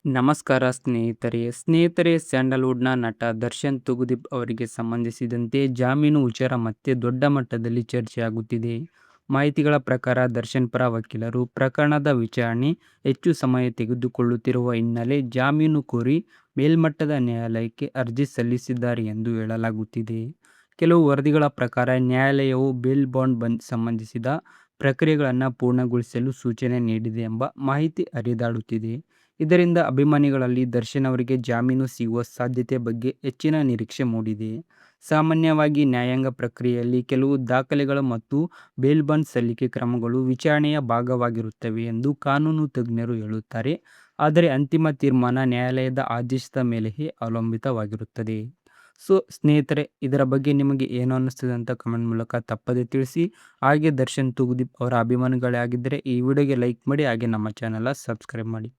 ನಮಸ್ಕಾರ ಸ್ನೇಹಿತರೆ ಸ್ಯಾಂಡಲ್‌ವುಡ್‌ನ ನಟ ದರ್ಶನ್ ತೂಗುದೀಪ್ ಅವರಿಗೆ ಸಂಬಂಧಿಸಿದಂತೆ ಜಾಮೀನು ವಿಚಾರ ಮತ್ತೆ ದೊಡ್ಡ ಮಟ್ಟದಲ್ಲಿ ಚರ್ಚೆಯಾಗುತ್ತಿದೆ. ಮಾಹಿತಿಗಳ ಪ್ರಕಾರ ದರ್ಶನ್ ಪರ ವಕೀಲರು ಪ್ರಕರಣದ ವಿಚಾರಣೆ ಹೆಚ್ಚು ಸಮಯ ತೆಗೆದುಕೊಳ್ಳುತ್ತಿರುವ ಹಿನ್ನೆಲೆ ಜಾಮೀನು ಕೋರಿ ಮೇಲ್ಮಟ್ಟದ ನ್ಯಾಯಾಲಯಕ್ಕೆ ಅರ್ಜಿ ಸಲ್ಲಿಸಿದ್ದಾರೆ ಎಂದು ಹೇಳಲಾಗುತ್ತಿದೆ. ಕೆಲವು ವರದಿಗಳ ಪ್ರಕಾರ ನ್ಯಾಯಾಲಯವು ಬೇಲ್ ಬಾಂಡ್ ಸಂಬಂಧಿಸಿದ ಪ್ರಕ್ರಿಯೆಗಳನ್ನು ಪೂರ್ಣಗೊಳಿಸಲು ಸೂಚನೆ ನೀಡಿದೆ ಎಂಬ ಮಾಹಿತಿ ಹರಿದಾಡುತ್ತಿದೆ. ಇದರಿಂದ ಅಭಿಮಾನಿಗಳಲ್ಲಿ ದರ್ಶನ್ ಅವರಿಗೆ ಜಾಮೀನು ಸಿಗುವ ಸಾಧ್ಯತೆ ಬಗ್ಗೆ ಹೆಚ್ಚಿನ ನಿರೀಕ್ಷೆ ಮೂಡಿದೆ. ಸಾಮಾನ್ಯವಾಗಿ ನ್ಯಾಯಾಂಗ ಪ್ರಕ್ರಿಯೆಯಲ್ಲಿ ಕೆಲವು ದಾಖಲೆಗಳು ಮತ್ತು ಬೇಲ್ ಬಾಂಡ್ ಸಲ್ಲಿಕೆ ಕ್ರಮಗಳು ವಿಚಾರಣೆಯ ಭಾಗವಾಗಿರುತ್ತವೆ ಎಂದು ಕಾನೂನು ತಜ್ಞರು ಹೇಳುತ್ತಾರೆ. ಆದರೆ ಅಂತಿಮ ತೀರ್ಮಾನ ನ್ಯಾಯಾಲಯದ ಆದೇಶದ ಮೇಲೆಯೇ ಅವಲಂಬಿತವಾಗಿರುತ್ತದೆ. ಸ್ನೇಹಿತರೆ, ಇದರ ಬಗ್ಗೆ ನಿಮಗೆ ಏನು ಅನ್ನಿಸ್ತದೆ ಅಂತ ಕಮೆಂಟ್ ಮೂಲಕ ತಪ್ಪದೇ ತಿಳಿಸಿ. ಹಾಗೆ ದರ್ಶನ್ ತೂಗುದೀಪ್ ಅವರ ಅಭಿಮಾನಿಗಳೇ ಆಗಿದ್ದರೆ ಈ ವಿಡಿಯೋಗೆ ಲೈಕ್ ಮಾಡಿ, ಹಾಗೆ ನಮ್ಮ ಚಾನೆಲ್ ಸಬ್ಸ್ಕ್ರೈಬ್ ಮಾಡಿ.